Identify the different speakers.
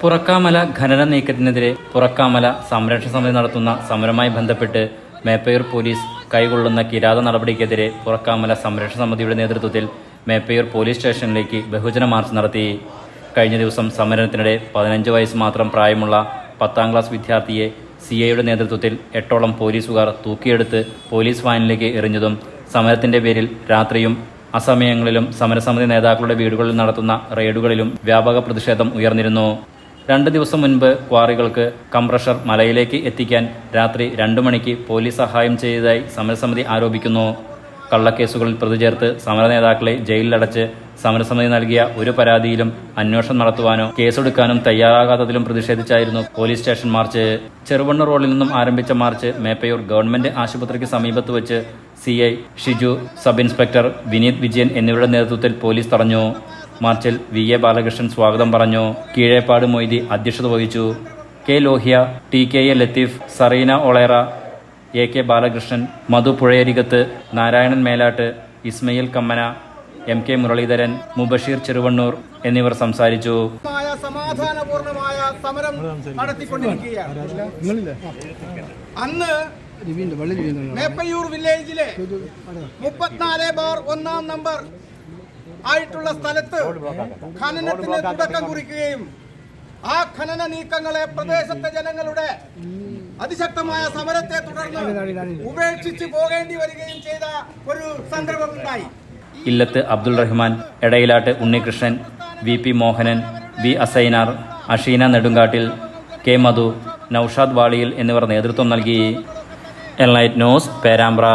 Speaker 1: പുറക്കാമല ഖനന നീക്കത്തിനെതിരെ പുറക്കാമല സംരക്ഷണ സമിതി നടത്തുന്ന സമരവുമായി ബന്ധപ്പെട്ട് മേപ്പയൂർ പോലീസ് കൈകൊള്ളുന്ന കിരാത നടപടിക്കെതിരെ പുറക്കാമല സംരക്ഷണ സമിതിയുടെ നേതൃത്വത്തിൽ മേപ്പയൂർ പോലീസ് സ്റ്റേഷനിലേക്ക് ബഹുജന മാർച്ച് നടത്തി. കഴിഞ്ഞ ദിവസം സമരത്തിനിടെ 15 വയസ്സ് മാത്രം പ്രായമുള്ള 10ാം ക്ലാസ് വിദ്യാർത്ഥിയെ CIയുടെ നേതൃത്വത്തിൽ 8ഓളം പോലീസുകാർ തൂക്കിയെടുത്ത് പോലീസ് വാനിലേക്ക് എറിഞ്ഞതും സമരത്തിന്റെ പേരിൽ രാത്രിയും അസമയങ്ങളിലും സമരസമിതി നേതാക്കളുടെ വീടുകളിൽ നടത്തുന്ന റെയ്ഡുകളിലും വ്യാപക പ്രതിഷേധം ഉയർന്നിരുന്നു. 2 ദിവസം മുൻപ് ക്വാറികൾക്ക് കംപ്രഷർ മലയിലേക്ക് എത്തിക്കാൻ രാത്രി 2 മണിക്ക് പോലീസ് സഹായം ചെയ്തതായി സമരസമിതി ആരോപിക്കുന്നു. കള്ളക്കേസുകളിൽ പ്രതി ചേർത്ത് സമര നേതാക്കളെ ജയിലിലടച്ച് സമരസമിതി നൽകിയ ഒരു പരാതിയിലും അന്വേഷണം നടത്തുവാനോ കേസെടുക്കാനും തയ്യാറാകാത്തതിലും പ്രതിഷേധിച്ചായിരുന്നു പോലീസ് സ്റ്റേഷൻ മാർച്ച്. ചെറുവണ്ണൂർ റോഡിൽ നിന്നും ആരംഭിച്ച മാർച്ച് മേപ്പയൂർ ഗവൺമെന്റ് ആശുപത്രിക്ക് സമീപത്ത് വെച്ച് CI Shiju, sub inspector Vineeth Vijayan എന്നിവരുടെ നേതൃത്വത്തിൽ പോലീസ് തടഞ്ഞു. മാർച്ചിൽ VA ബാലകൃഷ്ണൻ സ്വാഗതം പറഞ്ഞു. കീഴേപ്പാട് മൊയ്തി അധ്യക്ഷത വഹിച്ചു. K Lohia, TKA Latheef, Zarina ഒളേറ, AK Balakrishnan, മധു പുഴയരികത്ത്, നാരായണൻ മേലാട്ട്, ഇസ്മയിൽ കമ്മന, MK മുരളീധരൻ, മുബഷീർ ചെറുവണ്ണൂർ എന്നിവർ സംസാരിച്ചു.
Speaker 2: സമാധാനപൂർണമായ സമരം നടത്തിക്കൊണ്ടിരിക്കുകയാണ്. അന്ന് മേപ്പയൂർ വില്ലേജിലെ 34/1 നമ്പർ ആയിട്ടുള്ള സ്ഥലത്ത് ഖനനത്തിന് തുടക്കം കുറിക്കുകയും ആ ഖനന നീക്കങ്ങളെ പ്രദേശത്തെ ജനങ്ങളുടെ അതിശക്തമായ സമരത്തെ തുടർന്ന് ഉപേക്ഷിച്ച് പോകേണ്ടി വരികയും ചെയ്ത ഒരു സന്ദർഭമുണ്ടായി.
Speaker 1: ഇല്ലത്ത് Abdul Rahman, Edayilatt Unnikrishnan, VP Mohanan, V Asainar, അഷീന നെടുങ്കാട്ടിൽ, K മധു, നൌഷാദ് വാളിയിൽ എന്നിവർ നേതൃത്വം നൽകി. Enlight news, Perambra.